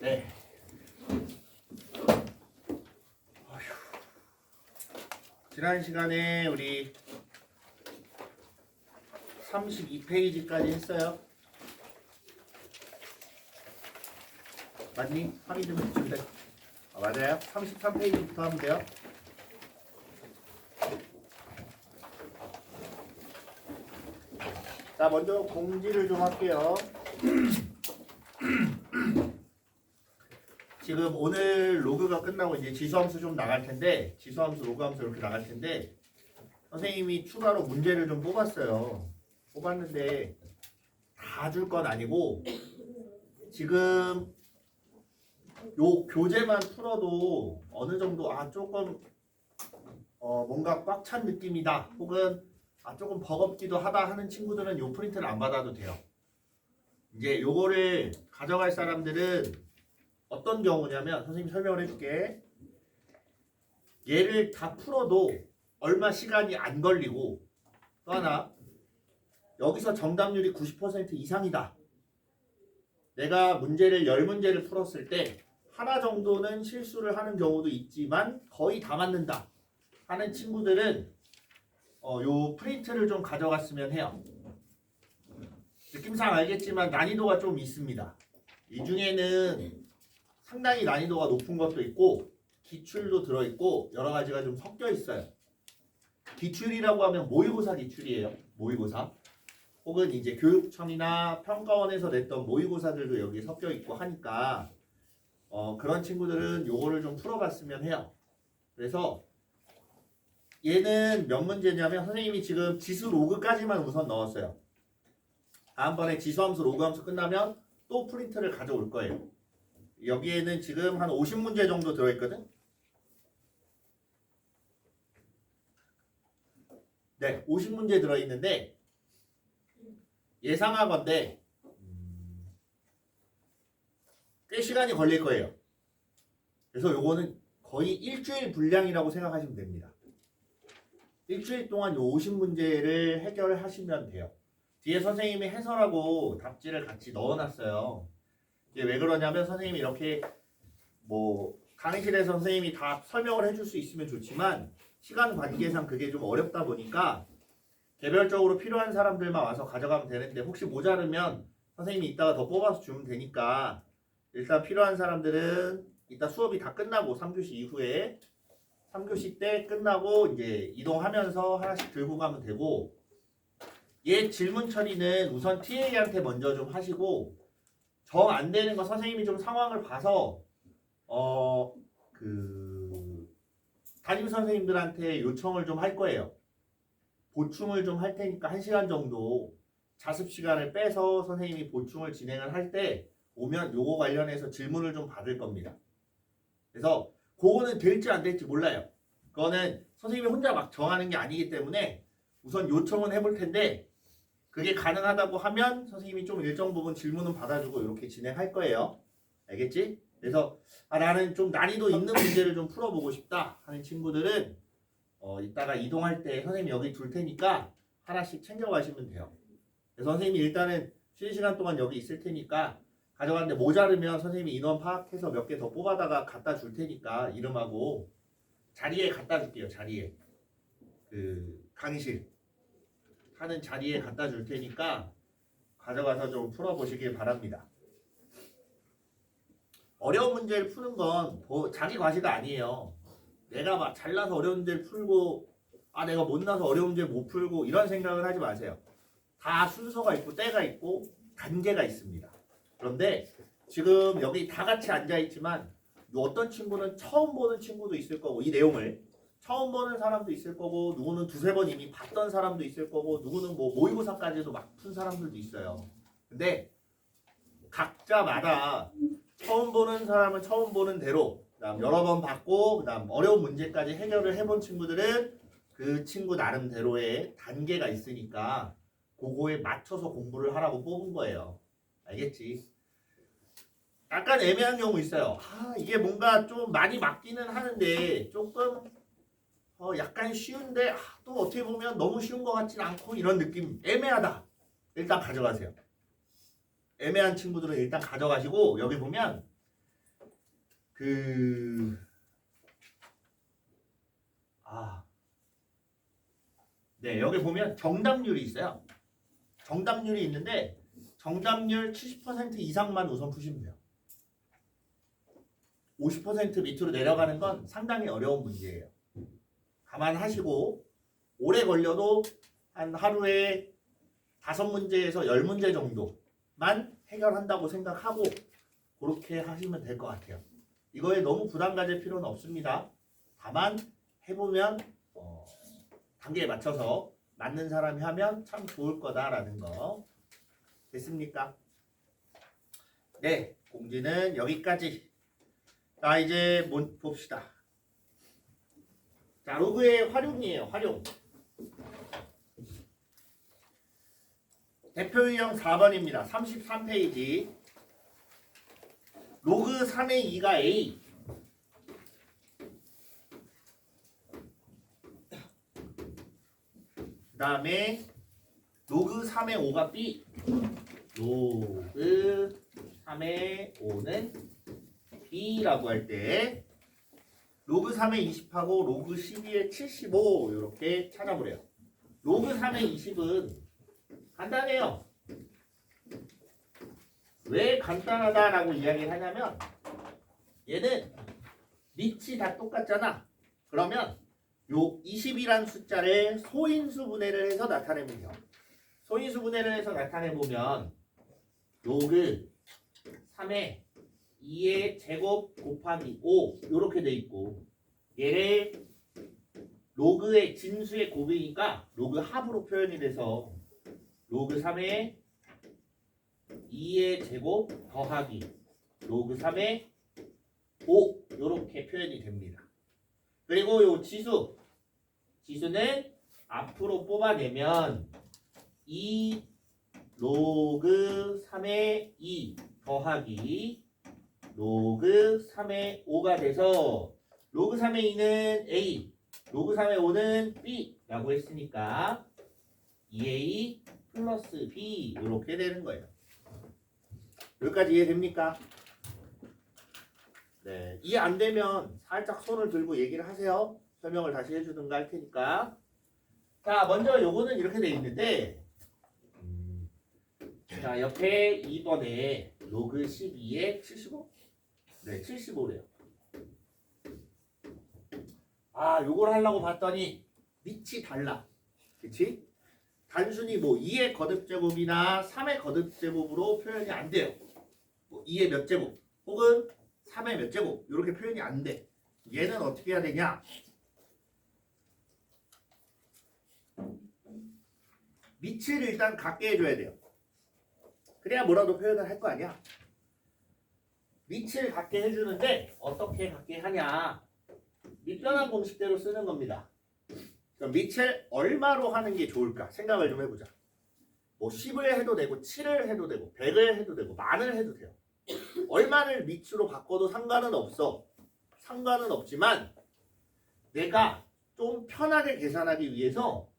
네. 지난 시간에 우리 32페이지까지 했어요. 맞니? 확인 좀 해줄래? 맞아요. 33페이지부터 하면 돼요. 자, 먼저 공지를 좀 할게요. 지금 오늘 로그가 끝나고 이제 지수함수 좀 나갈 텐데, 지수함수, 로그함수 이렇게 나갈 텐데, 선생님이 추가로 문제를 좀 뽑았어요. 뽑았는데 다 줄 건 아니고 지금 요 교재만 풀어도 어느 정도 조금 뭔가 꽉 찬 느낌이다, 혹은 조금 버겁기도 하다 하는 친구들은 요 프린트를 안 받아도 돼요. 이제 요거를 가져갈 사람들은 어떤 경우냐면, 선생님이 설명을 해줄게. 얘를 다 풀어도 얼마 시간이 안 걸리고, 또 하나, 여기서 정답률이 90% 이상이다. 내가 문제를 10문제를 풀었을 때 하나 정도는 실수를 하는 경우도 있지만 거의 다 맞는다 하는 친구들은 요 프린트를 좀 가져갔으면 해요. 느낌상 알겠지만 난이도가 좀 있습니다. 이 중에는 상당히 난이도가 높은 것도 있고 기출도 들어있고 여러 가지가 좀 섞여 있어요. 기출이라고 하면 모의고사 기출이에요. 모의고사. 혹은 이제 교육청이나 평가원에서 냈던 모의고사들도 여기 섞여 있고 하니까 그런 친구들은 요거를 좀 풀어봤으면 해요. 그래서 얘는 몇 문제냐면, 선생님이 지금 지수 로그까지만 우선 넣었어요. 다음번에 지수함수, 로그함수 끝나면 또 프린트를 가져올 거예요. 여기에는 지금 한 50문제 정도 들어있거든. 네, 50문제 들어있는데 예상하건대 꽤 시간이 걸릴 거예요. 그래서 요거는 거의 일주일 분량이라고 생각하시면 됩니다. 일주일 동안 요 50문제를 해결하시면 돼요. 뒤에 선생님이 해설하고 답지를 같이 넣어놨어요. 이게 왜 그러냐면, 선생님이 이렇게 강의실에서 선생님이 다 설명을 해줄 수 있으면 좋지만 시간 관계상 그게 좀 어렵다 보니까 개별적으로 필요한 사람들만 와서 가져가면 되는데, 혹시 모자르면 선생님이 이따가 더 뽑아서 주면 되니까 일단 필요한 사람들은 이따 수업이 다 끝나고 3교시 이후에 3교시 때 끝나고 이제 이동하면서 하나씩 들고 가면 되고, 얘 질문 처리는 우선 TA한테 먼저 좀 하시고, 정 안 되는 거 선생님이 좀 상황을 봐서 담임 선생님들한테 요청을 좀 할 거예요. 보충을 좀 할 테니까 1시간 정도 자습 시간을 빼서 선생님이 보충을 진행을 할 때 오면 요거 관련해서 질문을 좀 받을 겁니다. 그래서 그거는 될지 안 될지 몰라요. 그거는 선생님이 혼자 막 정하는 게 아니기 때문에 우선 요청은 해볼 텐데, 그게 가능하다고 하면 선생님이 좀 일정 부분 질문은 받아주고 이렇게 진행할 거예요. 알겠지? 그래서 나는 좀 난이도 있는 문제를 좀 풀어보고 싶다 하는 친구들은 이따가 이동할 때 선생님이 여기 둘 테니까 하나씩 챙겨가시면 돼요. 그래서 선생님이 일단은 쉬는 시간 동안 여기 있을 테니까 가져가는데 모자르면 선생님이 인원 파악해서 몇 개 더 뽑아다가 갖다 줄 테니까 이름하고 자리에 갖다 줄게요. 자리에 강의실 하는 자리에 갖다 줄 테니까 가져가서 좀 풀어보시길 바랍니다. 어려운 문제를 푸는 건 자기 과시가 아니에요. 내가 막 잘나서 어려운 문제를 풀고 내가 못나서 어려운 문제를 못 풀고 이런 생각을 하지 마세요. 다 순서가 있고 때가 있고 단계가 있습니다. 그런데 지금 여기 다 같이 앉아있지만 어떤 친구는 처음 보는 친구도 있을 거고, 이 내용을 처음 보는 사람도 있을 거고, 누구는 두세 번 이미 봤던 사람도 있을 거고, 누구는 모의고사까지도 막 푼 사람들도 있어요. 근데 각자마다 처음 보는 사람은 처음 보는 대로, 그다음 여러 번 봤고, 그다음 어려운 문제까지 해결을 해본 친구들은 그 친구 나름대로의 단계가 있으니까 그거에 맞춰서 공부를 하라고 뽑은 거예요. 알겠지? 약간 애매한 경우 있어요. 이게 뭔가 좀 많이 맞기는 하는데 조금 약간 쉬운데 또 어떻게 보면 너무 쉬운 것 같진 않고, 이런 느낌, 애매하다. 일단 가져가세요. 애매한 친구들은 일단 가져가시고, 여기 보면 그 네, 여기 보면 정답률이 있어요. 정답률이 있는데 정답률 70% 이상만 우선 푸시면 돼요. 50% 밑으로 내려가는 건 상당히 어려운 문제예요. 감안하시고 오래 걸려도 한 하루에 5문제에서 10문제 정도만 해결한다고 생각하고 그렇게 하시면 될 것 같아요. 이거에 너무 부담 가질 필요는 없습니다. 다만 해보면 단계에 맞춰서 맞는 사람이 하면 참 좋을 거다라는 거. 됐습니까? 네, 공지는 여기까지. 자, 이제 봅시다. 자, 로그의 활용이에요. 활용. 대표 유형 4번입니다. 33페이지. 로그 3의 2가 A. 그 다음에 로그 3의 5가 B. 로그 3의 5는 B라고 할 때 로그 3의 20하고 로그 12의 75 이렇게 찾아보래요. 로그 3의 20은 간단해요. 왜 간단하다라고 이야기를 하냐면 얘는 밑이 다 똑같잖아. 그러면 요 20이란 숫자를 소인수 분해를 해서 나타내면 돼요. 소인수 분해를 해서 나타내보면 로그 3의 2의 제곱 곱하기 5 이렇게 돼 있고 얘를 로그의 진수의 곱이니까 로그 합으로 표현이 돼서 로그 3의 2의 제곱 더하기 로그 3의 5 이렇게 표현이 됩니다. 그리고 요 지수는 앞으로 뽑아내면 2 로그 3의 2 더하기 로그 3의 5가 돼서 로그 3의 2는 A, 로그 3의 5는 B 라고 했으니까 2A 플러스 B 이렇게 되는 거예요. 여기까지 이해됩니까? 네, 이해 안 되면 살짝 손을 들고 얘기를 하세요. 설명을 다시 해주든가 할 테니까. 자, 먼저 요거는 이렇게 돼 있는데 자, 옆에 2번에 로그 12에 75? 네, 75래요. 요걸 하려고 봤더니 밑이 달라. 그치? 단순히 뭐 2의 거듭제곱이나 3의 거듭제곱으로 표현이 안 돼요. 뭐 2의 몇 제곱 혹은 3의 몇 제곱 이렇게 표현이 안 돼. 얘는 어떻게 해야 되냐? 밑을 일단 같게 해줘야 돼요. 그래야 뭐라도 표현을 할 거 아니야. 밑을 같게 해주는데 어떻게 같게 하냐? 밑변환 공식대로 쓰는 겁니다. 그럼 밑을 얼마로 하는 게 좋을까? 생각을 좀 해보자. 뭐 10을 해도 되고 7을 해도 되고 100을 해도 되고 만을 해도 돼요. 얼마를 밑으로 바꿔도 상관은 없어. 상관은 없지만 내가 좀 편하게 계산하기 위해서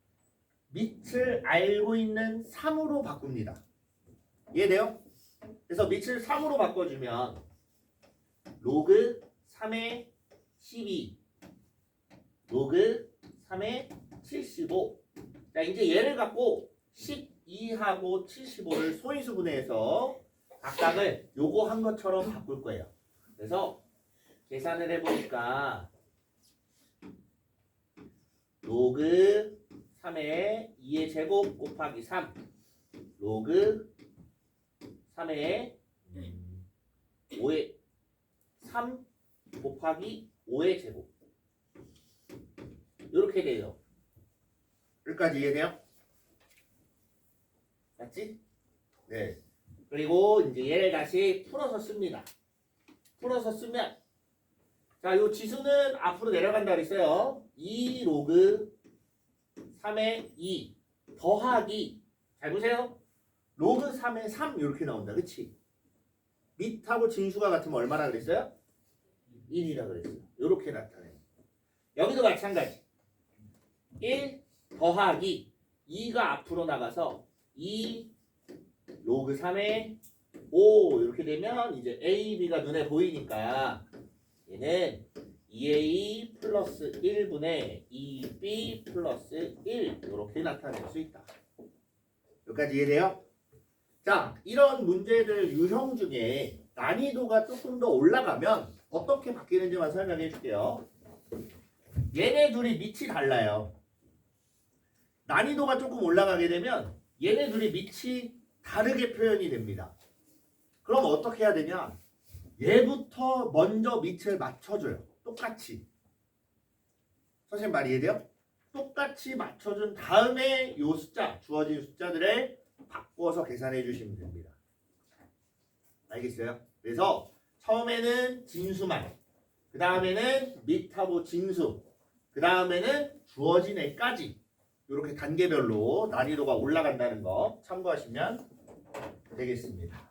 밑을 알고 있는 3으로 바꿉니다. 이해돼요? 그래서 밑을 3으로 바꿔주면 로그 3의 12 로그 3의 75. 자, 이제 얘를 갖고 12하고 75를 소인수 분해해서 각각을 요거 한 것처럼 바꿀 거예요. 그래서 계산을 해보니까 로그 3의 2의 제곱 곱하기 3 로그 3의 5의 3 곱하기 5의 제곱 이렇게 돼요. 여기까지 이해돼요? 맞지? 네. 그리고 이제 얘를 다시 풀어서 씁니다. 풀어서 쓰면 자, 요 지수는 앞으로 내려간다 그랬어요. 2 로그 3의 2 더하기 잘 보세요. 로그 3의 3 이렇게 나온다. 그치? 밑하고 진수가 같으면 얼마나 그랬어요? 1이라 그랬어요. 이렇게 나타내요. 여기도 마찬가지. 1 더하기 2가 앞으로 나가서 2 로그 3의 5 이렇게 되면 이제 A, B가 눈에 보이니까 얘는 2a 플러스 1분의 2b 플러스 1 이렇게 나타낼 수 있다. 여기까지 이해돼요? 자, 이런 문제들 유형 중에 난이도가 조금 더 올라가면 어떻게 바뀌는지만 설명해 줄게요. 얘네 둘이 밑이 달라요. 난이도가 조금 올라가게 되면 얘네 둘이 밑이 다르게 표현이 됩니다. 그럼 어떻게 해야 되냐? 얘부터 먼저 밑을 맞춰줘요. 똑같이. 선생님 말 이해돼요? 똑같이 맞춰준 다음에 요 숫자, 주어진 숫자들을 바꿔서 계산해 주시면 됩니다. 알겠어요? 그래서 처음에는 진수만, 그 다음에는 밑하고 진수, 그 다음에는 주어진 애까지 이렇게 단계별로 난이도가 올라간다는 거 참고하시면 되겠습니다.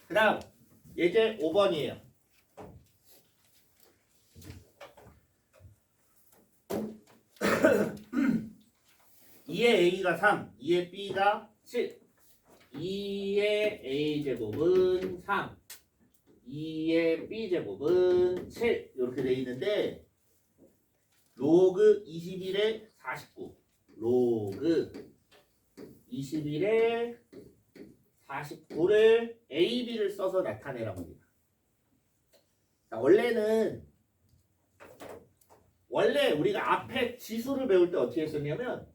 그 다음 예제 5번이에요. 2의 a가 3, 2의 b가 7, 2의 a제곱은 3, 2의 b제곱은 7 이렇게 돼 있는데 로그 21에 49 로그 21에 49를 a, b를 써서 나타내라고 합니다. 자, 원래 우리가 앞에 지수를 배울 때 어떻게 했었냐면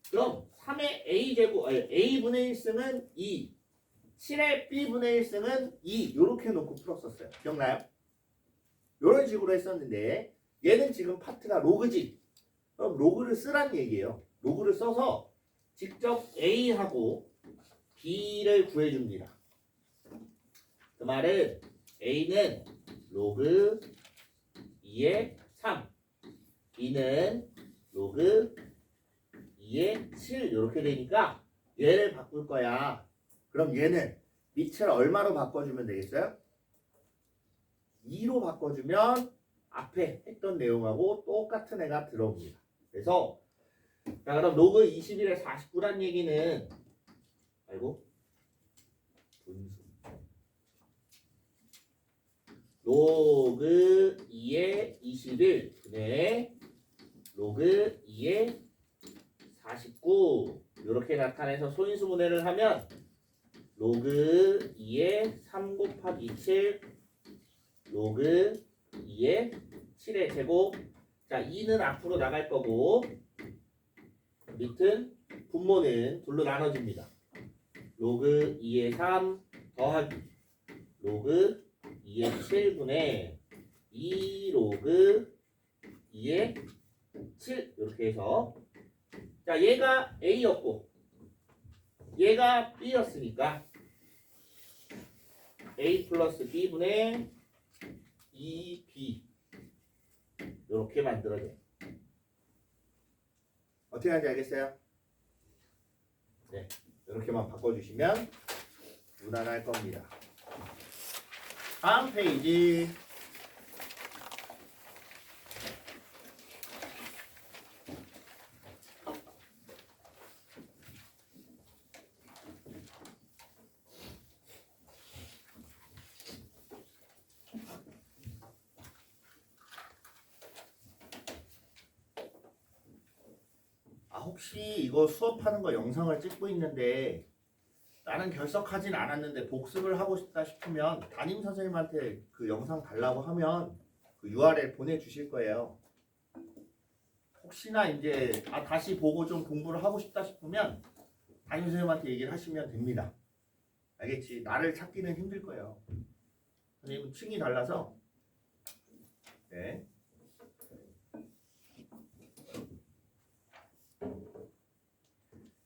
그럼 3의 a제곱, a분의 1승은 2, 7의 b분의 1승은 2 이렇게 놓고 풀었었어요. 기억나요? 이런 식으로 했었는데 얘는 지금 파트가 로그지. 그럼 로그를 쓰란 얘기예요. 로그를 써서 직접 a하고 b를 구해줍니다. 그 말은 a는 로그 2의 3, b는 로그 2의 7 이렇게 되니까 얘를 바꿀 거야. 그럼 얘는 밑을 얼마로 바꿔주면 되겠어요? 2로 바꿔주면 앞에 했던 내용하고 똑같은 애가 들어옵니다. 그래서 자 그럼 로그 21에 49란 얘기는 아이고 분수 로그 2의 21 분의 로그 2의 49 이렇게 나타내서 소인수분해를 하면 로그 2의 3 곱하기 7 로그 2의 7의 제곱. 자 2는 앞으로 나갈 거고 밑은 분모는 둘로 나눠집니다. 로그 2의 3 더하기 로그 2의 7분의 2 로그 2의 7 이렇게 해서 자 얘가 A였고 얘가 B였으니까 A 플러스 B분의 2B 이렇게 만들어져요. 어떻게 하는지 알겠어요? 네, 이렇게만 바꿔주시면 무난할 겁니다. 다음 페이지 혹시 이거 수업하는 거 영상을 찍고 있는데 나는 결석하진 않았는데 복습을 하고 싶다 싶으면 담임 선생님한테 그 영상 달라고 하면 그 URL 보내주실 거예요. 혹시나 이제 다시 보고 좀 공부를 하고 싶다 싶으면 담임 선생님한테 얘기를 하시면 됩니다. 알겠지? 나를 찾기는 힘들 거예요. 선생님은 층이 달라서. 네.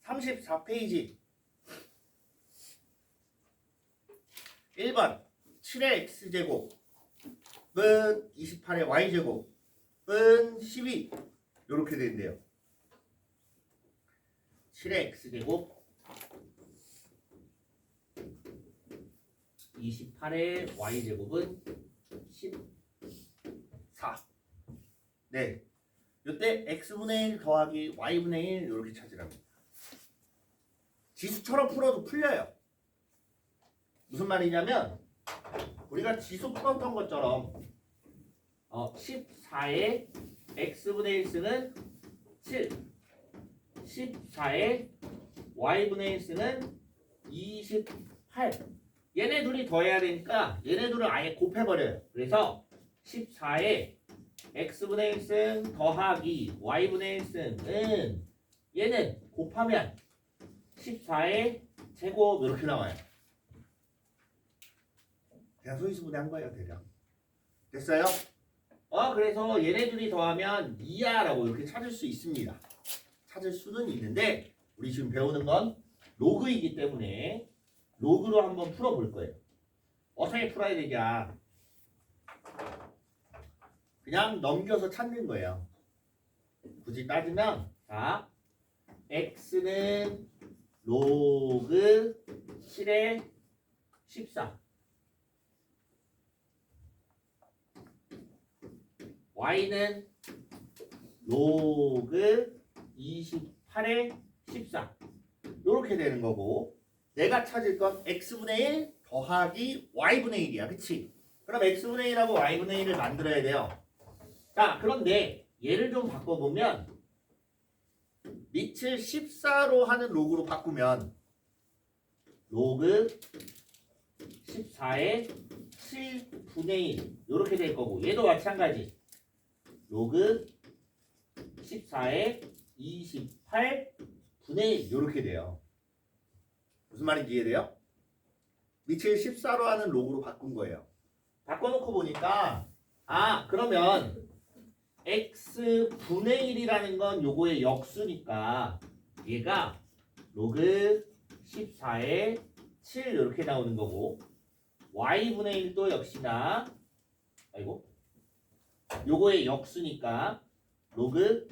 34페이지 1번 7의 x제곱은 28의 y제곱은 12 이렇게 되는데요. 7의 x제곱 28의 y제곱은 14. 네. 이때 x분의 1 더하기 y분의 1 이렇게 찾으랍니다. 지수처럼 풀어도 풀려요. 무슨 말이냐면 우리가 지수 풀었던 것처럼 14의 x분의 1 쓰는 7, 14의 y분의 1 쓰는 28. 얘네 둘이 더해야 되니까 얘네 둘을 아예 곱해버려요. 그래서 14의 x분의 1승 더하기 y분의 1승은 얘는 곱하면 14의 제곱 이렇게 나와요. 그냥 소인수분해한 거예요. 대략. 됐어요? 그래서 얘네 둘이 더하면 2야 라고 이렇게 찾을 수 있습니다. 찾을 수는 있는데 우리 지금 배우는 건 로그이기 때문에 로그로 한번 풀어볼 거예요. 어떻게 풀어야 되냐? 그냥 넘겨서 찾는 거예요. 굳이 따지면 자, x는 로그 7의 14 y는 로그 28의 14 이렇게 되는 거고 내가 찾을 건 x분의 1 더하기 y분의 1이야. 그치? 그럼 x분의 1하고 y분의 1을 만들어야 돼요. 자, 그런데 얘를 좀 바꿔보면 밑을 14로 하는 로그로 바꾸면 로그 14의 7분의 1 이렇게 될 거고 얘도 마찬가지 로그 14의 28분의 1 이렇게 돼요. 무슨 말인지 이해돼요? 밑을 14로 하는 로그로 바꾼 거예요. 바꿔놓고 보니까 그러면 x분의 1이라는 건 요거의 역수니까 얘가 로그 14의 7 이렇게 나오는 거고 y분의 1도 역시나 요거의 역수니까 로그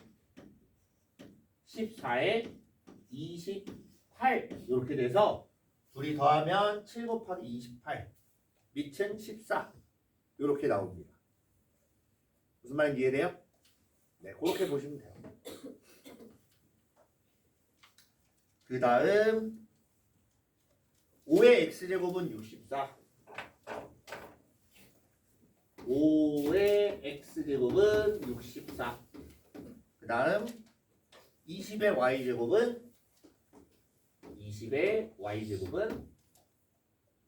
14의 28 이렇게 돼서 둘이 더하면 7 곱하기 28 밑은 14 이렇게 나옵니다. 무슨 말인지 이해돼요? 네, 그렇게 보시면 돼요. 그 다음 5의 x제곱은 64 5의 x제곱은 64 그 다음 20의 y제곱은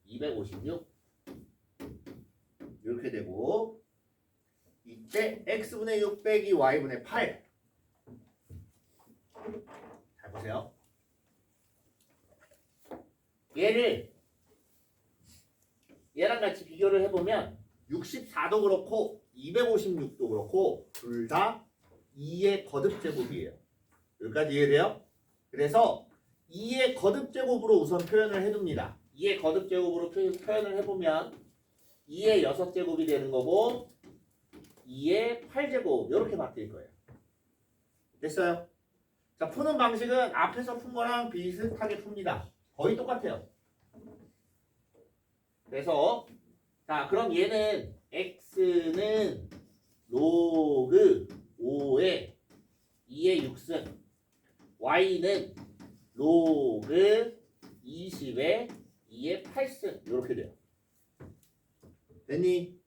256 이렇게 되고 이때 x분의 6 빼기 y분의 8 잘 보세요. 얘랑 같이 비교를 해보면 64도 그렇고 256도 그렇고 둘 다 2의 거듭제곱이에요. 여기까지 이해돼요? 그래서 2의 거듭제곱으로 우선 표현을 해둡니다. 2의 거듭제곱으로 표현을 해보면 2의 6제곱이 되는 거고 2의 8제곱 이렇게 바뀔 거예요. 됐어요? 자, 푸는 방식은 앞에서 푼 거랑 비슷하게 풉니다. 거의 똑같아요. 그래서 자, 그럼 얘는 x는 로그 5의 2의 6승 y는 로그 20의 2의 8승 이렇게 돼요. 됐니?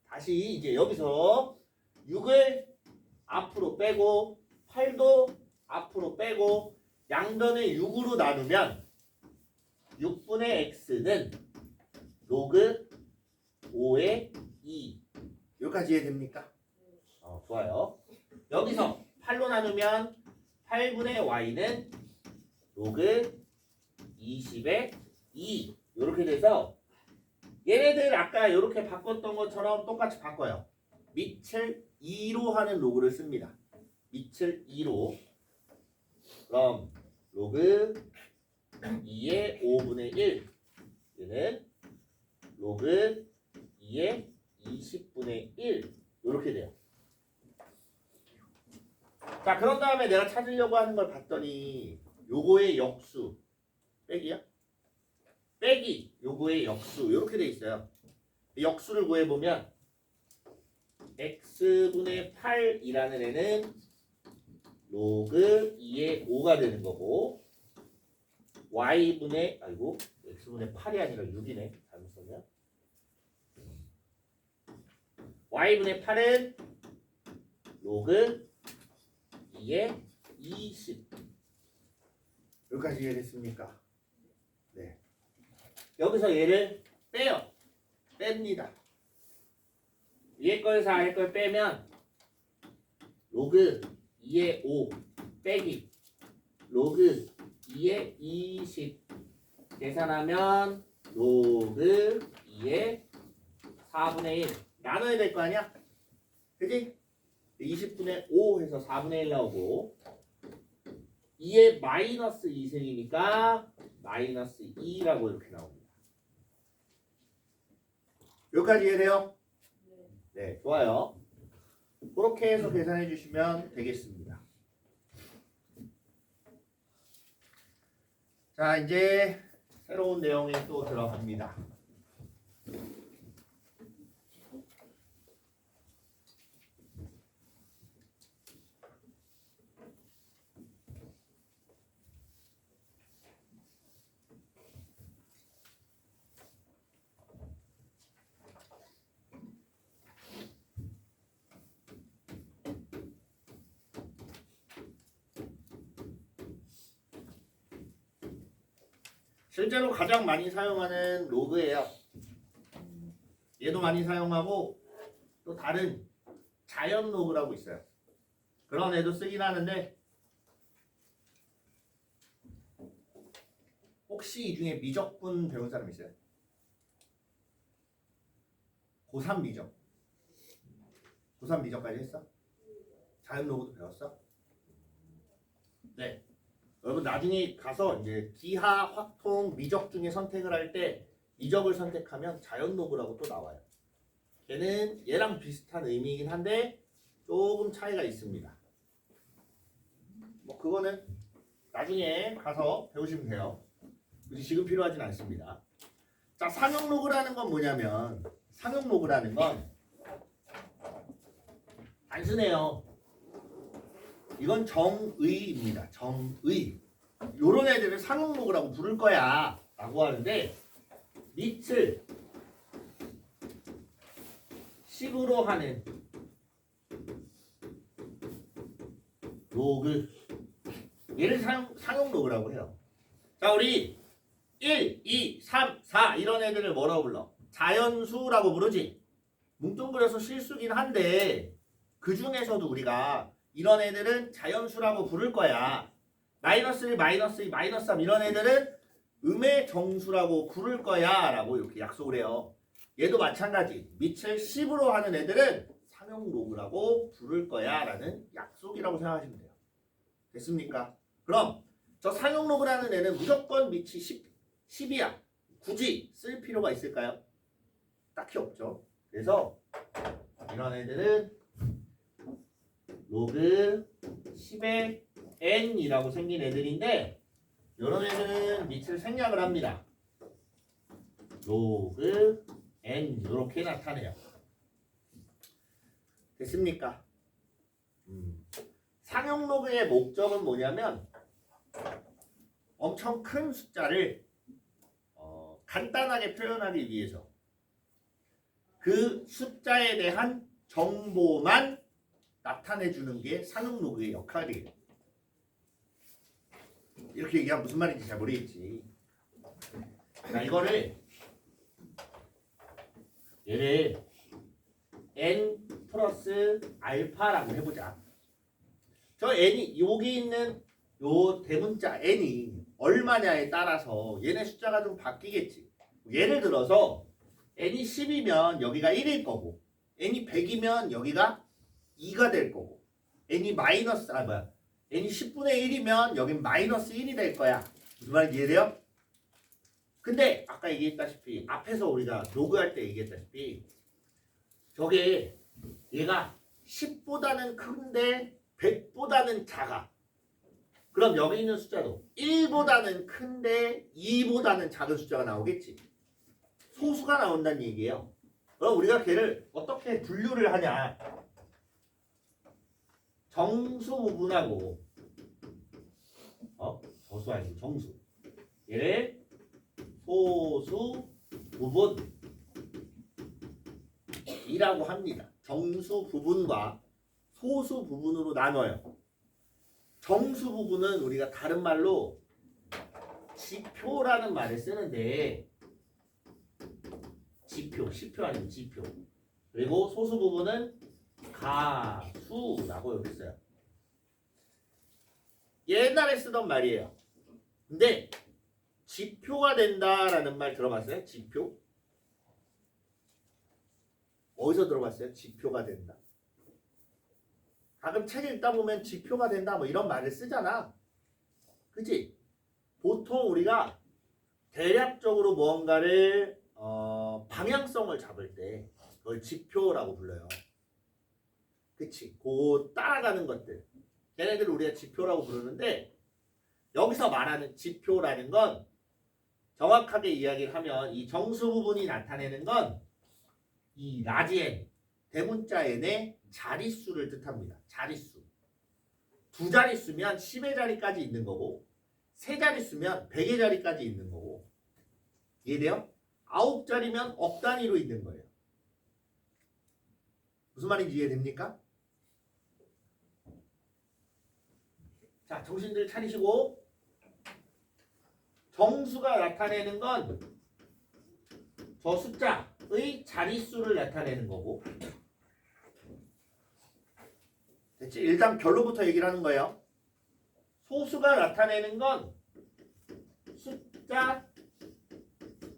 다시 이제 여기서 6을 앞으로 빼고 8도 앞으로 빼고 양변을 6으로 나누면 6분의 x는 로그 5의 2 여기까지 이해됩니까? 좋아요. 여기서 8로 나누면 8분의 y는 로그 20의 2 이렇게 돼서 얘네들 아까 이렇게 바꿨던 것처럼 똑같이 바꿔요. 밑을 2로 하는 로그를 씁니다. 밑을 2로 그럼 로그 2의 5분의 1 얘는 로그 2의 20분의 1 이렇게 돼요. 자, 그런 다음에 내가 찾으려고 하는 걸 봤더니 요거의 역수 빼기야? 빼기 요거의 역수 이렇게 돼 있어요. 역수를 구해보면 x분의 8이라는 애는 로그 2의 5가 되는 거고 y분의 x분의 8이 아니라 6이네. 잘못 썼냐? y분의 8은 로그 2의 20 여기까지 이해됐습니까? 네. 여기서 얘를 빼요. 뺍니다. 위에 거에서 아래 걸 빼면 로그 2의 5 빼기 로그 2의 20 계산하면 로그 2의 4분의 1 나눠야 될 거 아니야? 그지? 20분의 5 해서 4분의 1 나오고 2의 마이너스 2승이니까 마이너스 2라고 이렇게 나옵니다. 여기까지 이해돼요? 네, 좋아요. 그렇게 해서 계산해 주시면 되겠습니다. 자, 이제 새로운 내용에 또 들어갑니다. 실제로 가장 많이 사용하는 로그예요. 얘도 많이 사용하고 또 다른 자연 로그라고 있어요. 그런 애도 쓰긴 하는데 혹시 이 중에 미적분 배운 사람 있어요? 고3 미적. 고3 미적까지 했어? 자연 로그도 배웠어? 네. 여러분 나중에 가서 이제 기하, 확통, 미적 중에 선택을 할 때 미적을 선택하면 자연 로그라고 또 나와요. 걔는 얘랑 비슷한 의미이긴 한데 조금 차이가 있습니다. 뭐 그거는 나중에 가서 배우시면 돼요. 굳이 지금 필요하진 않습니다. 자, 상용 로그라는 건 뭐냐면 상용 로그라는 건 단순해요. 이건 정의입니다. 정의. 요런 애들을 상용 로그라고 부를 거야 라고 하는데 밑을 10으로 하는 로그 얘를 상용 로그라고 해요. 자, 우리 1, 2, 3, 4 이런 애들을 뭐라고 불러? 자연수라고 부르지. 뭉뚱그려서 실수긴 한데 그 중에서도 우리가 이런 애들은 자연수라고 부를 거야. 마이너스 1, 마이너스 2, 마이너스 3 이런 애들은 음의 정수라고 부를 거야 라고 이렇게 약속을 해요. 얘도 마찬가지. 밑을 10으로 하는 애들은 상용 로그라고 부를 거야 라는 약속이라고 생각하시면 돼요. 됐습니까? 그럼 저 상용 로그라는 애는 무조건 밑이 10이야. 굳이 쓸 필요가 있을까요? 딱히 없죠. 그래서 이런 애들은 로그 10의 n이라고 생긴 애들인데 이런 애들은 밑을 생략을 합니다. 로그 n 이렇게 나타내요. 됐습니까? 상용 로그의 목적은 뭐냐면 엄청 큰 숫자를 간단하게 표현하기 위해서 그 숫자에 대한 정보만 나타내주는 게 상용 로그의 역할이에요. 이렇게 얘기하면 무슨 말인지 잘 모르겠지. 자, 이거를 얘를 n 플러스 알파라고 해보자. 저 n이 여기 있는 요 대문자 n이 얼마냐에 따라서 얘네 숫자가 좀 바뀌겠지. 예를 들어서 n이 10이면 여기가 1일 거고 n이 100이면 여기가 2가 될 거고 n이 n이 10분의 1이면 여긴 마이너스 1이 될 거야. 무슨 말인지 이해돼요? 근데 아까 얘기했다시피 앞에서 우리가 로그할 때 얘기했다시피 저게 얘가 10보다는 큰데 100보다는 작아. 그럼 여기 있는 숫자도 1보다는 큰데 2보다는 작은 숫자가 나오겠지. 소수가 나온다는 얘기예요. 그럼 우리가 걔를 어떻게 분류를 하냐. 정수 부분하고 저수 아니고 정수. 얘를 소수 부분이라고 합니다. 정수 부분과 소수 부분으로 나눠요. 정수 부분은 우리가 다른 말로 지표라는 말을 쓰는데 시표 아니면 지표. 그리고 소수 부분은 가수라고 여기 있어요. 옛날에 쓰던 말이에요. 근데 지표가 된다라는 말 들어봤어요? 지표? 어디서 들어봤어요? 지표가 된다. 가끔 책 읽다 보면 지표가 된다 뭐 이런 말을 쓰잖아. 그치? 보통 우리가 대략적으로 무언가를 방향성을 잡을 때 그걸 지표라고 불러요. 그치? 그 따라가는 것들. 걔네들을 우리가 지표라고 부르는데 여기서 말하는 지표라는 건 정확하게 이야기를 하면 이 정수 부분이 나타내는 건 이 라지 n, 대문자 n의 자릿수를 뜻합니다. 자릿수. 두 자릿수면 10의 자리까지 있는 거고 세 자릿수면 100의 자리까지 있는 거고 이해돼요? 9자리면 억 단위로 있는 거예요. 무슨 말인지 이해됩니까? 자, 정신들 차리시고 정수가 나타내는 건 저 숫자의 자릿수를 나타내는 거고 됐지? 일단 결론부터 얘기를 하는 거예요. 소수가 나타내는 건 숫자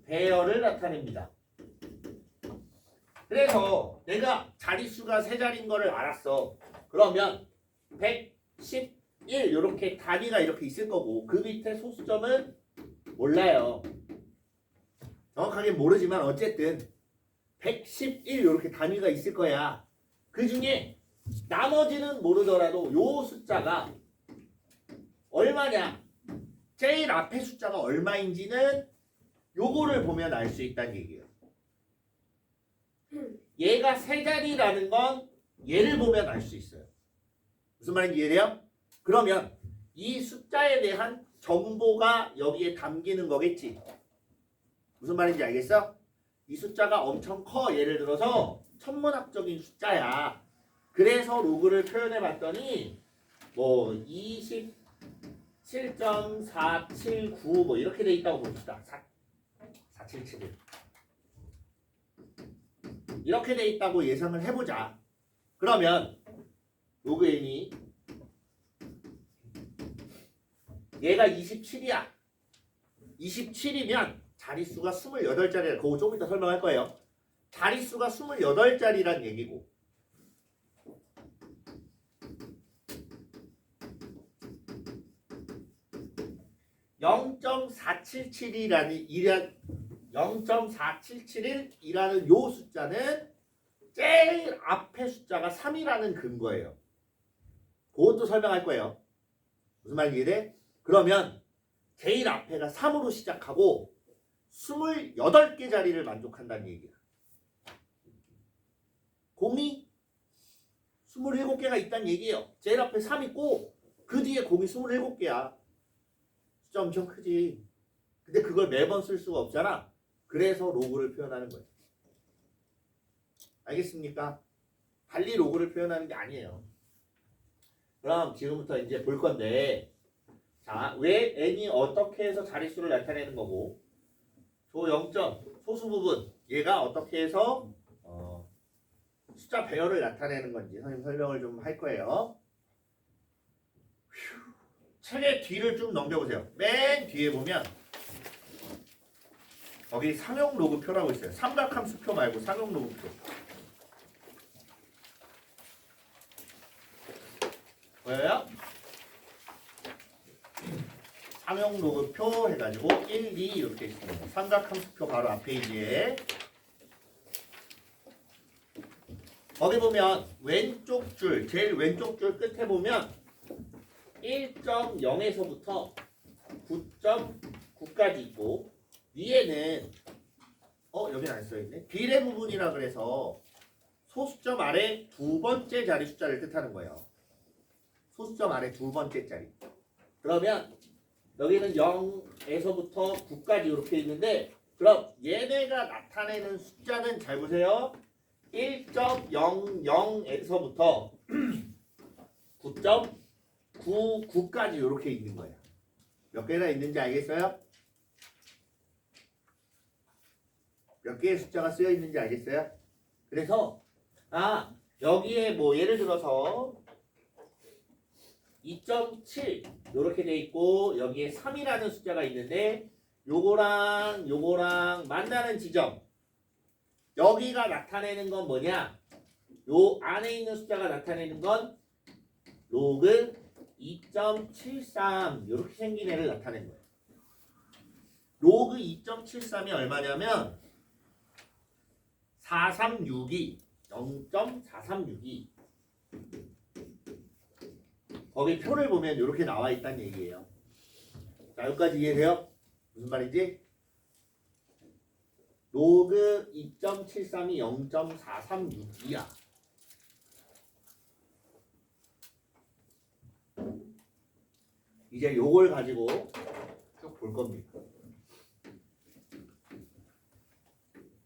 배열을 나타냅니다. 그래서 내가 자릿수가 세 자리인 거를 알았어. 그러면 111 이렇게 단위가 이렇게 있을 거고 그 밑에 소수점은 몰라요. 정확하게 모르지만 어쨌든 111 이렇게 단위가 있을 거야. 그 중에 나머지는 모르더라도 요 숫자가 얼마냐 제일 앞에 숫자가 얼마인지는 요거를 보면 알 수 있다는 얘기예요. 얘가 세 자리라는 건 얘를 보면 알 수 있어요. 무슨 말인지 이해돼요? 그러면 이 숫자에 대한 정보가 여기에 담기는 거겠지. 무슨 말인지 알겠어? 이 숫자가 엄청 커. 예를 들어서 천문학적인 숫자야. 그래서 로그를 표현해 봤더니 뭐 27.479 뭐 이렇게 돼 있다고 봅시다. 4771 이렇게 돼 있다고 예상을 해보자. 그러면 로그 n이 얘가 27이야. 27이면 자릿수가 28자리라. 그거 조금 이따 설명할 거예요. 자릿수가 28자리란 얘기고 (0.4771이라는) 요 숫자는 제일 앞에 숫자가 3이라는 근거예요. 그것도 설명할 거예요. 무슨 말인지 이해돼? 그러면 제일 앞에가 3으로 시작하고 28개 자리를 만족한다는 얘기야. 공이 27개가 있다는 얘기예요. 제일 앞에 3 있고 그 뒤에 공이 27개야. 숫자 엄청 크지. 근데 그걸 매번 쓸 수가 없잖아. 그래서 로그를 표현하는 거예요. 알겠습니까? 달리 로그를 표현하는 게 아니에요. 그럼 지금부터 이제 볼 건데 자, 왜 n이 어떻게 해서 자릿수를 나타내는 거고 저 0점 소수 부분 얘가 어떻게 해서 숫자 배열을 나타내는 건지 선생님 설명을 좀 할 거예요. 책의 뒤를 좀 넘겨보세요. 맨 뒤에 보면 거기 상용 로그표라고 있어요. 삼각함수표 말고 상용 로그표. 보여요? 상용 로그표 해가지고 1, 2 이렇게 있습니다. 삼각함수표 바로 앞에 있기에 거기 보면 왼쪽 줄, 제일 왼쪽 줄 끝에 보면 1.0에서부터 9.9까지 있고 위에는 여기는 안 써있네. 비례 부분이라 그래서 소수점 아래 두 번째 자리 숫자를 뜻하는 거예요. 소수점 아래 두 번째 자리. 그러면 여기는 0에서부터 9까지 이렇게 있는데 그럼 얘네가 나타내는 숫자는 잘 보세요. 1.00에서부터 9.99까지 이렇게 있는 거예요. 몇 개나 있는지 알겠어요? 몇 개의 숫자가 쓰여 있는지 알겠어요? 그래서 여기에 뭐 예를 들어서 2.7 이렇게 돼 있고 여기에 3이라는 숫자가 있는데 요거랑 만나는 지점 여기가 나타내는 건 뭐냐? 요 안에 있는 숫자가 나타내는 건 로그 2.73 이렇게 생긴 애를 나타낸 거예요. 로그 2.73이 얼마냐면 436이 0.436이 거기 표를 보면 이렇게 나와 있다는 얘기예요. 자, 여기까지 이해돼요? 무슨 말인지? 로그 2.73이 0.436이야. 이제 요걸 가지고 쭉 볼 겁니다.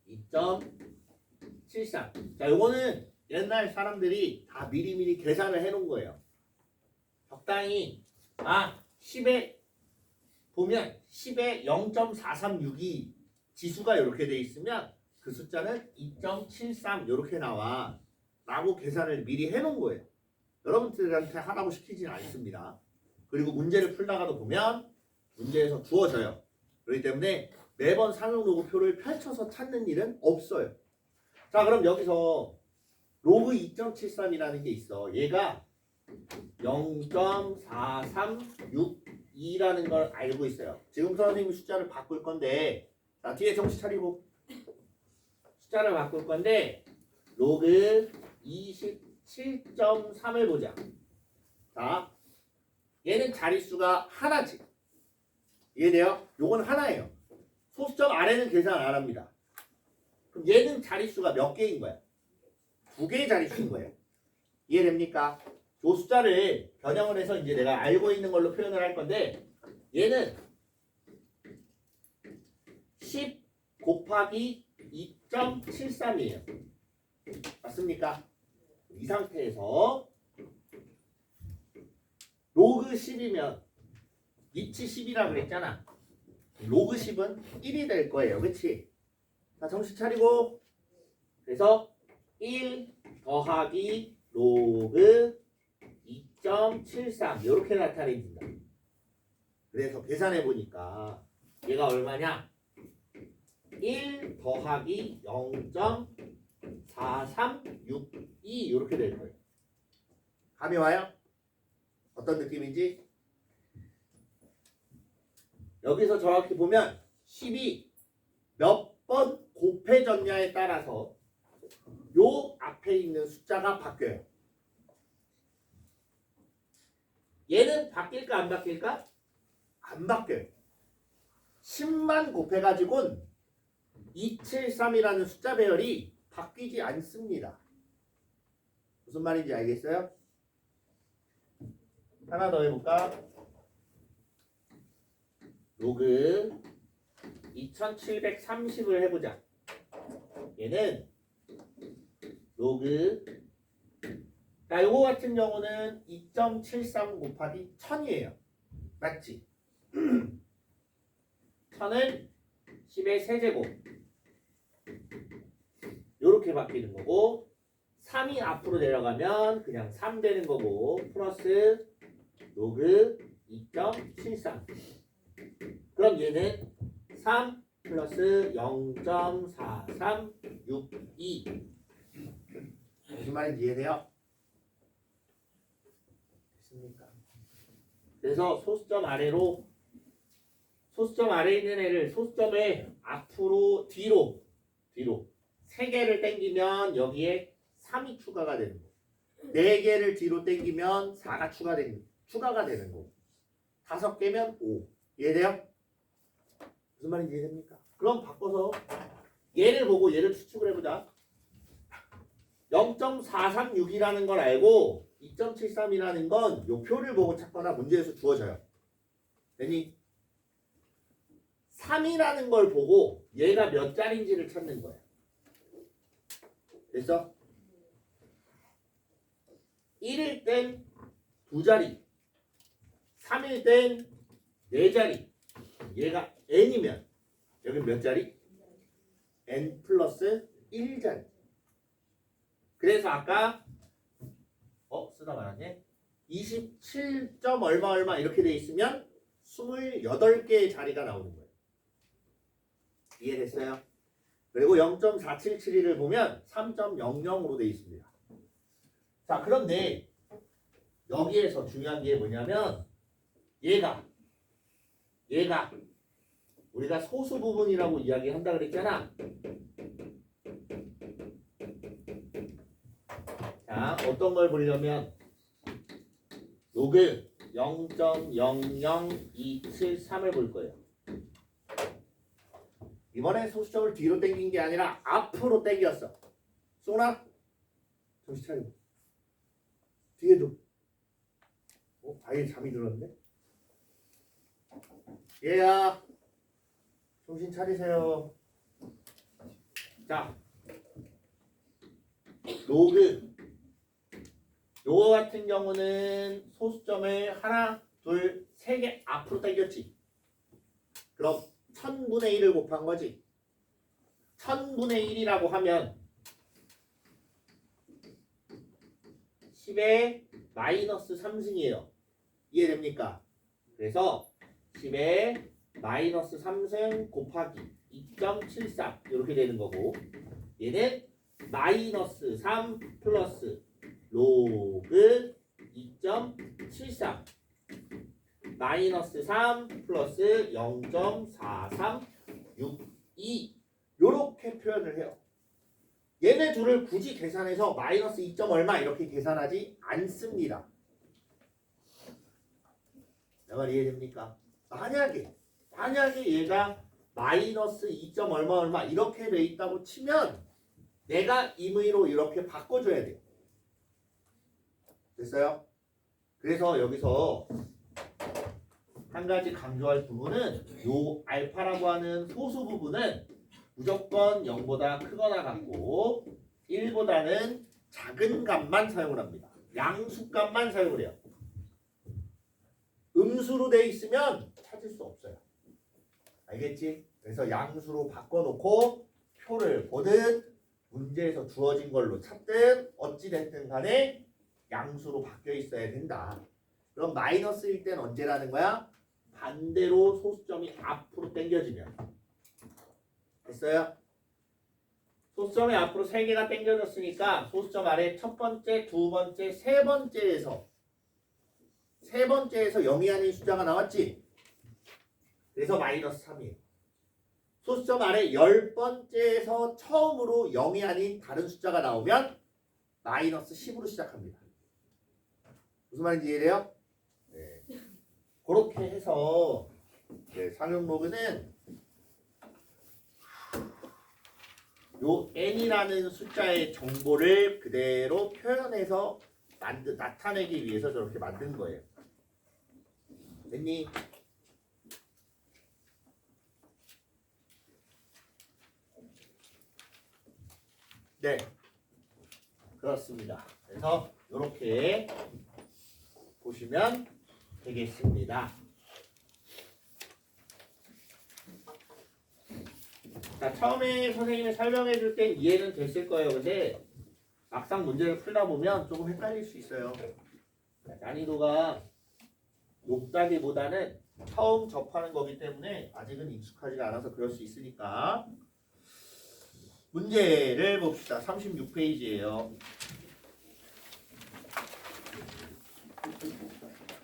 2.73. 자, 요거는 옛날 사람들이 다 미리미리 계산을 해놓은 거예요. 적당히 10에 보면 10에 0.436이 지수가 이렇게 돼 있으면 그 숫자는 2.73 이렇게 나와 라고 계산을 미리 해놓은 거예요. 여러분들한테 하라고 시키지는 않습니다. 그리고 문제를 풀다가도 보면 문제에서 주어져요. 그렇기 때문에 매번 상용로그표를 펼쳐서 찾는 일은 없어요. 자, 그럼 여기서 로그 2.73이라는 게 있어. 얘가 0.436이라는 걸 알고 있어요. 지금 선생님이 숫자를 바꿀 건데 자, 뒤에 정신 차리고 숫자를 바꿀 건데 로그 27.3을 보자. 자, 얘는 자릿수가 하나지. 이해돼요? 요건 하나예요. 소수점 아래는 계산 안 합니다. 그럼 얘는 자릿수가 몇 개인 거야? 두 개의 자릿수인 거예요. 이해됩니까? 요 숫자를 변형을 해서 이제 내가 알고 있는 걸로 표현을 할 건데 얘는 10 곱하기 2.73이에요. 맞습니까? 이 상태에서 로그 10이면 위치 10이라고 그랬잖아. 로그 10은 1이 될 거예요. 그치? 자, 정신 차리고 그래서 1 더하기 로그 2.73 이렇게 나타내진다. 그래서 계산해 보니까 얘가 얼마냐? 1 더하기 0.436이 이렇게 될 거예요. 감이 와요? 어떤 느낌인지? 여기서 정확히 보면 10이 몇 번 곱해졌냐에 따라서 요 앞에 있는 숫자가 바뀌어요. 얘는 바뀔까 안 바뀔까? 안 바뀌어요. 10만 곱해가지고는 273이라는 숫자 배열이 바뀌지 않습니다. 무슨 말인지 알겠어요? 하나 더 해볼까? 로그 2730을 해보자. 얘는 로그 요거 같은 경우는 2.73 곱하기 1000이에요. 맞지? 1000은 10의 세제곱 요렇게 바뀌는 거고 3이 앞으로 내려가면 그냥 3 되는 거고 플러스 로그 2.73 그럼 얘는 3 플러스 0.4362 무슨 말인지 이해돼요? 됐습니까? 그래서 소수점 아래로 소수점 아래에 있는 애를 소수점의 앞으로 뒤로 3개를 땡기면 여기에 3이 추가가 되는 거예요. 4개를 뒤로 땡기면 4가 추가되는 거예요. 추가가 되는 거고 5개면 5. 이해돼요? 무슨 말인지 이해됩니까? 그럼 바꿔서 얘를 보고 얘를 추측을 해보자. 0.436이라는 걸 알고 2.73이라는 건 요 표를 보고 찾거나 문제에서 주어져요. 됐니? 3이라는 걸 보고 얘가 몇 자리인지를 찾는 거야. 됐어? 1일 땐 2자리, 3일 땐 4자리. 얘가 n이면 여기 몇 자리? n 플러스 1자리. 그래서 아까 쓰다 말았네. 27점 얼마 얼마 이렇게 돼 있으면 28개의 자리가 나오는 거예요. 이해됐어요? 그리고 0.477을 보면 3.00으로 돼 있습니다. 자, 그런데 여기에서 중요한 게 뭐냐면 얘가 우리가 소수 부분이라고 이야기한다 그랬잖아. 자, 어떤 걸 보려면 로그 0.00273을 볼 거예요. 이번에 소수점을 뒤로 당긴 게 아니라 앞으로 당겼어. 쏘나? 정신 차리고. 뒤에도. 아예 잠이 들었네? 얘야. 정신 차리세요. 자. 로그. 요거 같은 경우는 소수점을 하나, 둘, 세 개 앞으로 당겼지. 그럼 1000분의 1을 곱한 거지. 1000분의 1이라고 하면 10의 마이너스 3승이에요. 이해됩니까? 그래서 10의 마이너스 3승 곱하기 2.73 이렇게 되는 거고 얘는 마이너스 3 플러스 로그 2.73 마이너스 3 플러스 0.4362 요렇게 표현을 해요. 얘네 둘을 굳이 계산해서 마이너스 2. 얼마 이렇게 계산하지 않습니다. 내 말 이해됩니까? 만약에 얘가 마이너스 2. 얼마 이렇게 돼 있다고 치면 내가 임의로 이렇게 바꿔줘야 돼요. 됐어요? 그래서 여기서 한 가지 강조할 부분은 요 알파라고 하는 소수 부분은 무조건 0보다 크거나 같고 1보다는 작은 값만 사용을 합니다. 양수값만 사용을 해요. 음수로 돼 있으면 찾을 수 없어요. 알겠지? 그래서 양수로 바꿔놓고 표를 보든 문제에서 주어진 걸로 찾든 어찌됐든 간에 양수로 바뀌어 있어야 된다. 그럼 마이너스일 땐 언제라는 거야? 반대로 소수점이 앞으로 당겨지면. 됐어요? 소수점이 앞으로 3개가 당겨졌으니까 소수점 아래 첫 번째, 두 번째, 세 번째에서 0이 아닌 숫자가 나왔지? 그래서 마이너스 3이에요. 소수점 아래 10번째에서 처음으로 0이 아닌 다른 숫자가 나오면 마이너스 10으로 시작합니다. 무슨 말인지 이해돼요? 네. 그렇게 해서 상용 로그는 요 n이라는 숫자의 정보를 그대로 표현해서 나타내기 위해서 저렇게 만든 거예요. 됐니? 네, 그렇습니다. 그래서 이렇게 보시면 되겠습니다. 자, 처음에 선생님이 설명해 줄 때 이해는 됐을 거예요. 근데 막상 문제를 풀다 보면 조금 헷갈릴 수 있어요. 난이도가 높다기보다는 처음 접하는 거기 때문에 아직은 익숙하지가 않아서 그럴 수 있으니까 문제를 봅시다. 36페이지예요.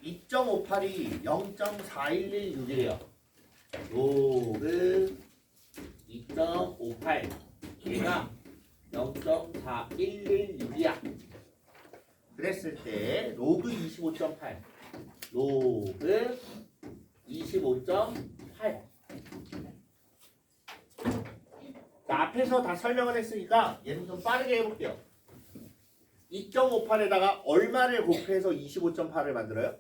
2.58이 0.4116이래요. 로그 2.58 얘가 0.4116이야. 그랬을 때 로그 25.8 로그 25.8. 자, 앞에서 다 설명을 했으니까 얘는 좀 빠르게 해볼게요. 2.58에다가 얼마를 곱해서 25.8을 만들어요?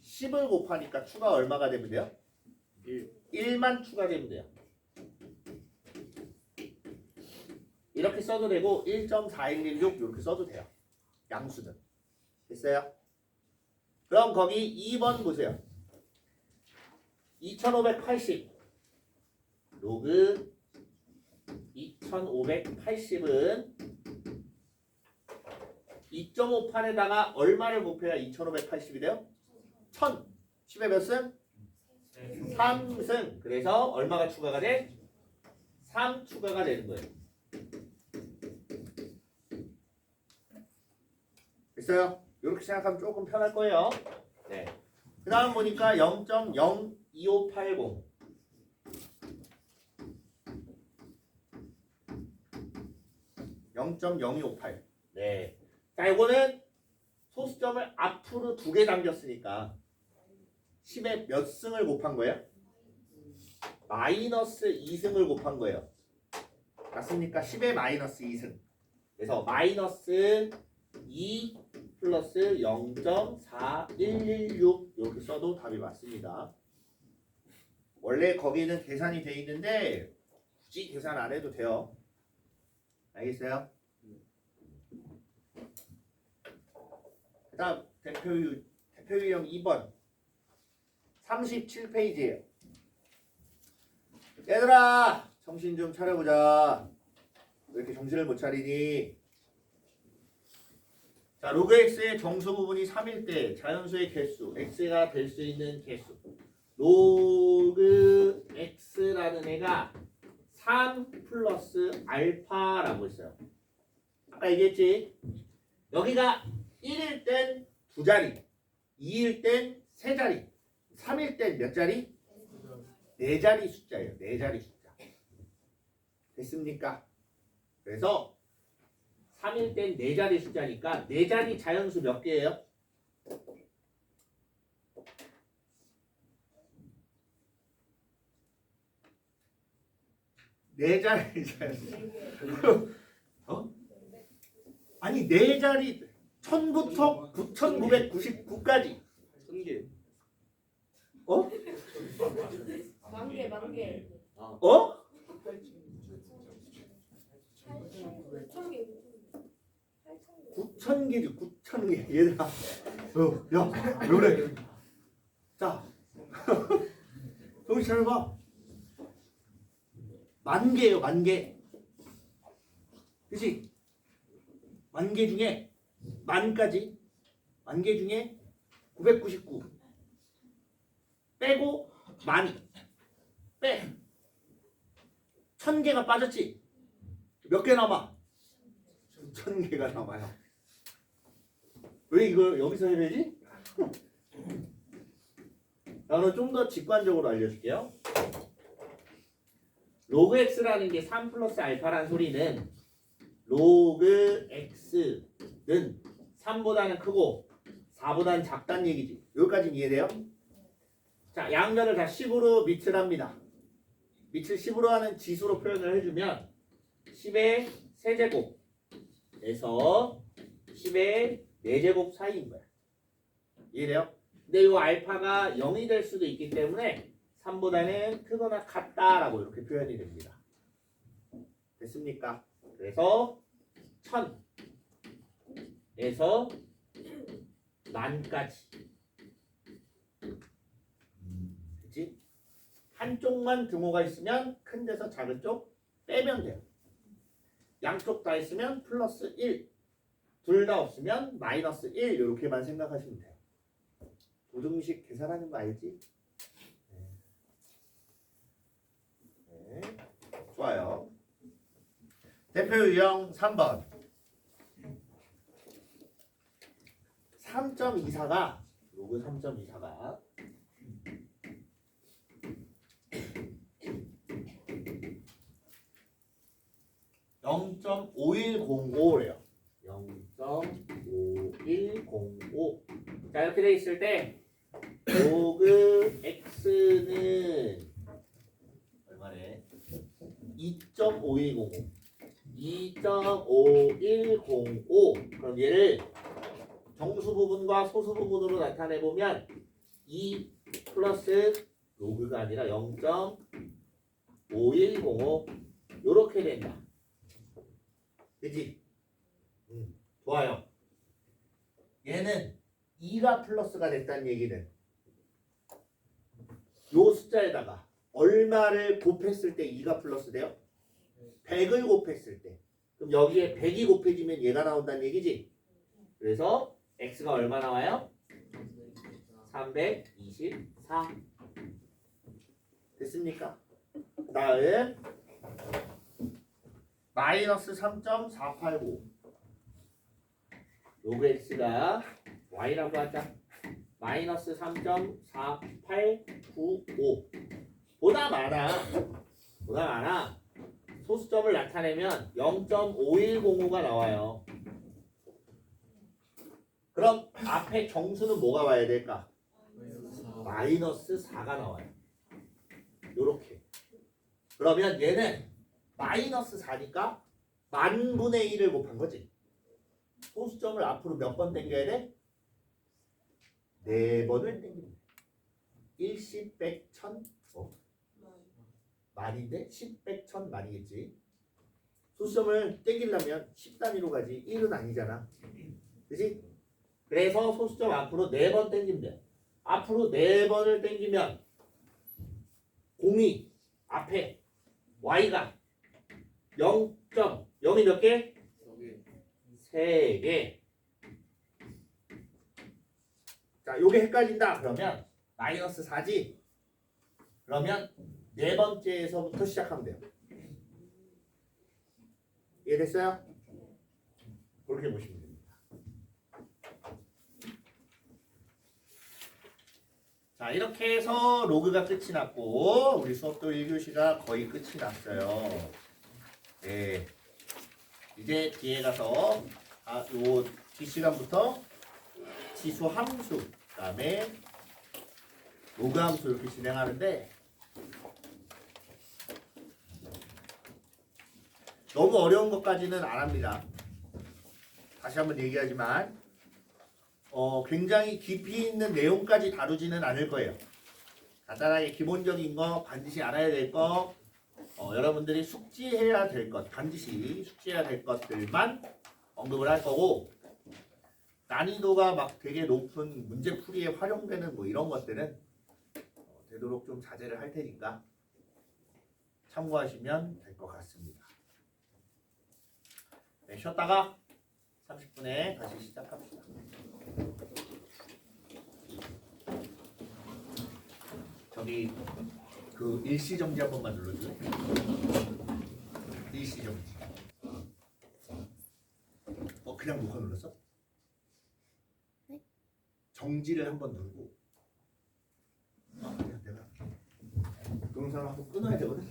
10을 곱하니까 추가 얼마가 되면 돼요? 1만 추가되면 돼요. 이렇게 써도 되고 1.4116 이렇게 써도 돼요. 양수는. 됐어요? 그럼 거기 2번 보세요. 2580 로그 2580은 2.58에다가 얼마를 곱해야 2580이 돼요? 1000. 10에 몇 승? 3승. 그래서 얼마가 추가가 돼? 3 추가가 되는 거예요. 됐어요? 이렇게 생각하면 조금 편할 거예요. 네. 그 다음 보니까 0.02580 0.0258. 네. 자, 이거는 소수점을 앞으로 2개 당겼으니까 10에 몇 승을 곱한 거예요? 마이너스 2승을 곱한 거예요. 맞습니까? 10에 마이너스 2승. 그래서 마이너스 2 플러스 0.4116 이렇게 써도 답이 맞습니다. 원래 거기는 계산이 돼 있는데 굳이 계산 안 해도 돼요. 알겠어요? 그 다음 대표 유형 2번 37페이지에요. 얘들아 정신 좀 차려보자. 왜 이렇게 정신을 못 차리니? 자, 로그 x의 정수 부분이 3일 때 자연수의 개수 x가 될 수 있는 개수 로그 x라는 애가 3 플러스 알파라고 했어요. 아까 얘기했지? 여기가 1일 땐 2자리, 2일 땐 3자리, 3일 땐 몇 자리? 4자리 숫자예요. 4자리 숫자. 됐습니까? 그래서 3일 땐 4자리 숫자니까 4자리 자연수 몇 개예요? 네 자리 자연수. 어? 아니 4자리 1000부터 9999까지 1000개. 어? 만개. 어? 9,000개지 9,000개 얘들아 야 왜 그래 자 정신 차려봐 10,000개예요 10,000개 그치 10,000개 중에 10,000까지 10,000개 중에 999 빼고 10,000 빼 1,000개가 빠졌지 몇 개 남아? 1,000개가 남아요. 왜 이걸 여기서 해야 되지? 나는 좀 더 직관적으로 알려줄게요. 로그 x라는 게 3 플러스 알파라는 소리는 로그 x는 3보다는 크고 4보다는 작다는 얘기지. 여기까지는 이해돼요? 자, 양면을 다 10으로 밑을 합니다. 밑을 10으로 하는 지수로 표현을 해주면 10의 세제곱에서 10의 4제곱 사이인 거야. 이해돼요? 근데 이 알파가 0이 될 수도 있기 때문에 3보다는 크거나 같다라고 이렇게 표현이 됩니다. 됐습니까? 그래서 1000에서 10,000까지 그치? 한쪽만 등호가 있으면 큰 데서 작은 쪽 빼면 돼요. 양쪽 다 있으면 플러스 1 둘 다 없으면 마이너스 1 이렇게만 생각하시면 돼요. 도등식 계산하는 거 알지? 네. 좋아요. 대표 유형 3번 3.24가 로그 3.24가 0.5105래요. 0.5105. 자, 이렇게 돼 있을 때 로그 x는 얼마래? 2.5105. 2.5105. 그럼 얘를 정수 부분과 소수 부분으로 나타내 보면 2 플러스 로그가 아니라 0.5105 요렇게 된다. 그치? 좋아요. 얘는 2가 플러스가 됐다는 얘기는 요 숫자에다가 얼마를 곱했을 때 2가 플러스 돼요? 100을 곱했을 때. 그럼 여기에 100이 곱해지면 얘가 나온다는 얘기지? 그래서 x가 얼마 나와요? 324. 됐습니까? 다음 마이너스 3.485. 로그 x가 y라고 하자. 마이너스 3.4895. 보다 많아. 소수점을 나타내면 0.5105가 나와요. 그럼 앞에 정수는 뭐가 와야 될까? 마이너스 4가 나와요. 요렇게. 그러면 얘는 마이너스 4니까 만분의 1을 곱한 거지. 소수점을 앞으로 몇 번 당겨야 돼? 4번을 당깁니다. 1, 10, 100, 1000 만인데 10, 100, 1000 만이겠지. 소수점을 당기려면 10단위로 가지 1은 아니잖아. 그치? 그래서 소수점 앞으로 4번 당기면 돼. 앞으로 4번을 당기면 공이 앞에 y가 0.0이 몇 개? 3개. 자, 요게 헷갈린다. 그러면 마이너스 4지? 그러면 네 번째에서부터 시작하면 돼요. 이해됐어요? 그렇게 보시면 됩니다. 자, 이렇게 해서 로그가 끝이 났고 우리 수업도 1교시가 거의 끝이 났어요. 네. 이제 뒤에 가서 요 뒷시간부터 지수 함수, 그다음에 로그 함수 이렇게 진행하는데 너무 어려운 것까지는 안 합니다. 다시 한번 얘기하지만 굉장히 깊이 있는 내용까지 다루지는 않을 거예요. 간단하게 기본적인 거, 반드시 알아야 될 거, 여러분들이 숙지해야 될 것, 반드시 숙지해야 될 것들만 언급을 할 거고, 난이도가 막 되게 높은 문제풀이에 활용되는 뭐 이런 것들은 되도록 좀 자제를 할 테니까 참고하시면 될 것 같습니다. 네, 쉬었다가 30분에 다시 시작합시다. 저기 그 일시정지 한 번만 눌러줄래? 일시정지. 그냥 녹화 눌렀어? 네. 정지를 한번 누르고. 그냥 내가 동영상을 한번 끊어야 되거든.